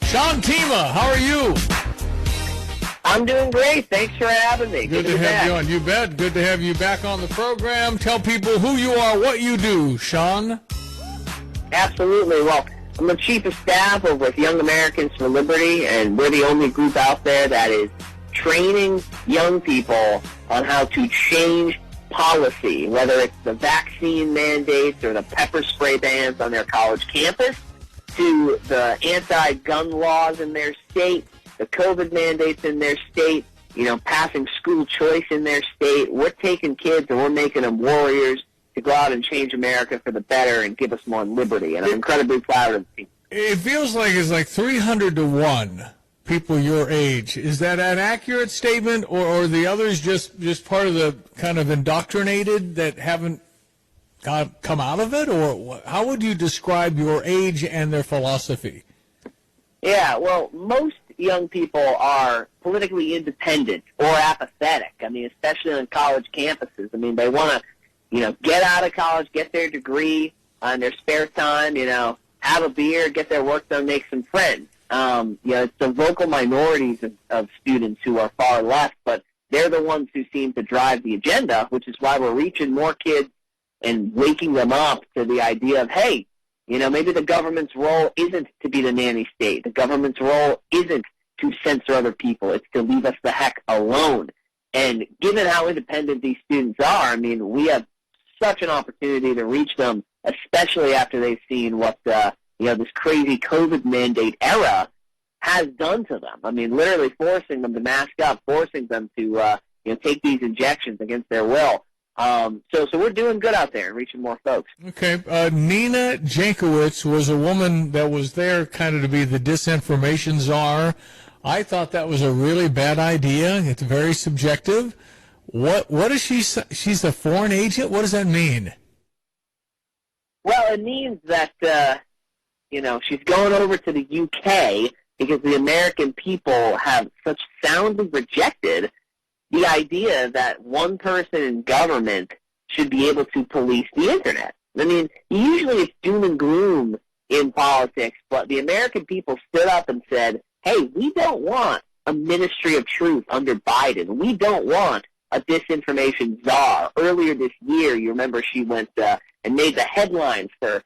Sean Themea, how are you? I'm doing great. Thanks for having me. Good to have you on. You bet. Good to have you back on the program. Tell people who you are, what you do, Sean. Absolutely. Well, I'm the chief of staff over with Young Americans for Liberty, and we're the only group out there that is training young people on how to change policy, whether it's the vaccine mandates or the pepper spray bans on their college campus, to the anti-gun laws in their state, the COVID mandates in their state, passing school choice in their state. We're taking kids and we're making them warriors to go out and change America for the better and give us more liberty. And I'm incredibly proud of the team. It feels like it's like 300 to 1 people your age. Is that an accurate statement, or are the others just part of the kind of indoctrinated that haven't come out of it? Or how would you describe your age and their philosophy? Yeah, well, most young people are politically independent or apathetic. I mean, especially on college campuses. I mean, they want to, get out of college, get their degree in their spare time, have a beer, get their work done, make some friends. It's the vocal minorities of students who are far left, but they're the ones who seem to drive the agenda, which is why we're reaching more kids and waking them up to the idea of, hey, maybe the government's role isn't to be the nanny state. The government's role isn't to censor other people. It's to leave us the heck alone. And given how independent these students are, I mean, we have such an opportunity to reach them, especially after they've seen what, this crazy COVID mandate era has done to them. I mean, literally forcing them to mask up, forcing them to, take these injections against their will. So we're doing good out there and reaching more folks. Okay. Nina Jankowicz was a woman that was there kind of to be the disinformation czar. I thought that was a really bad idea. It's very subjective. What is she? She's a foreign agent? What does that mean? Well, it means that, she's going over to the UK because the American people have such soundly rejected the idea that one person in government should be able to police the Internet. I mean, usually it's doom and gloom in politics, but the American people stood up and said, hey, we don't want a ministry of truth under Biden. We don't want a disinformation czar. Earlier this year, you remember she went and made the headlines for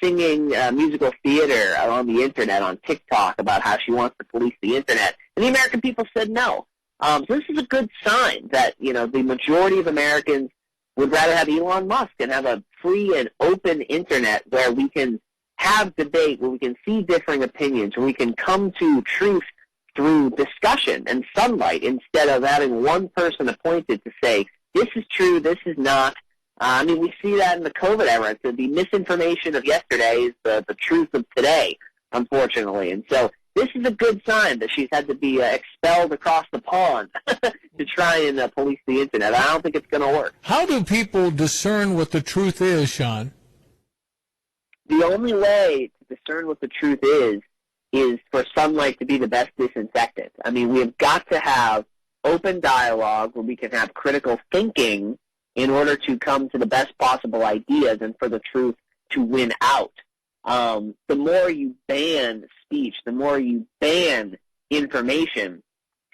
singing musical theater on the Internet on TikTok about how she wants to police the Internet. And the American people said no. So this is a good sign that, the majority of Americans would rather have Elon Musk and have a free and open Internet where we can have debate, where we can see differing opinions, where we can come to truth through discussion and sunlight instead of having one person appointed to say, this is true, this is not. We see that in the COVID era. So the misinformation of yesterday is the truth of today, unfortunately. And so this is a good sign that she's had to be expelled across the pond to try and police the Internet. I don't think it's going to work. How do people discern what the truth is, Sean? The only way to discern what the truth is for sunlight to be the best disinfectant. I mean, we have got to have open dialogue where we can have critical thinking in order to come to the best possible ideas and for the truth to win out. The more you ban speech, the more you ban information,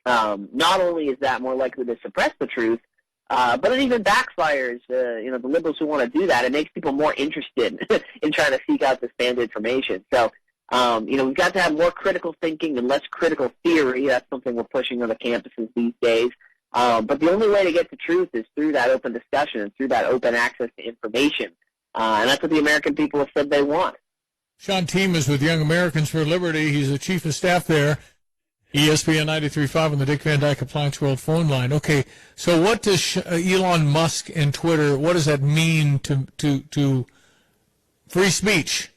not only is that more likely to suppress the truth, but it even backfires, the liberals who want to do that. It makes people more interested in trying to seek out this banned information. So, we've got to have more critical thinking and less critical theory. That's something we're pushing on the campuses these days. But the only way to get to truth is through that open discussion and through that open access to information. And that's what the American people have said they want. Sean Themea is with Young Americans for Liberty. He's the chief of staff there. ESPN 93.5 on the Dick Van Dyke Appliance World phone line. Okay, so what does Elon Musk and Twitter, what does that mean to free speech?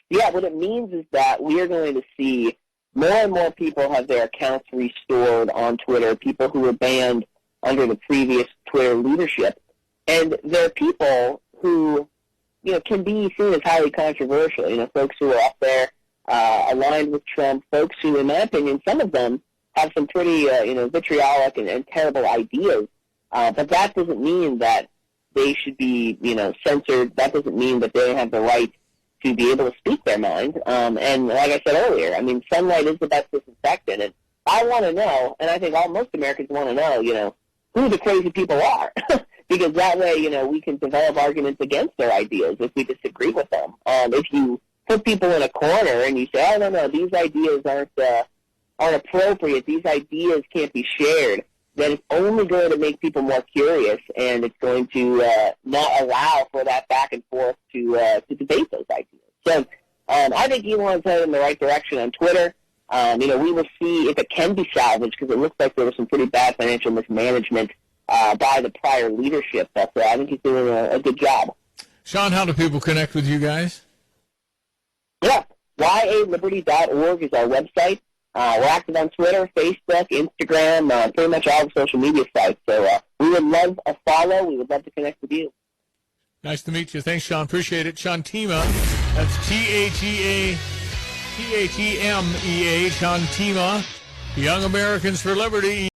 Yeah, what it means is that we are going to see more and more people have their accounts restored on Twitter, people who were banned under the previous Twitter leadership. And there are people who, can be seen as highly controversial, folks who are up there aligned with Trump, folks who, in my opinion, some of them have some pretty, vitriolic and terrible ideas. But that doesn't mean that they should be, censored. That doesn't mean that they have the right to be able to speak their mind. And like I said earlier, I mean, sunlight is the best disinfectant. And I want to know, and I think most Americans want to know, who the crazy people are. Because that way, we can develop arguments against their ideas if we disagree with them. If you put people in a corner and you say, oh, no, these ideas aren't appropriate, these ideas can't be shared, then it's only going to make people more curious, and it's going to not allow for that back and forth to debate those ideas. So I think Elon's headed in the right direction on Twitter. We will see if it can be salvaged, because it looks like there was some pretty bad financial mismanagement by the prior leadership. But I think he's doing a good job. Sean, how do people connect with you guys? Yeah, yaliberty.org is our website. We're active on Twitter, Facebook, Instagram, pretty much all the social media sites. So we would love a follow. We would love to connect with you. Nice to meet you. Thanks, Sean. Appreciate it. Sean Themea. That's Themea. Sean Themea. Young Americans for Liberty.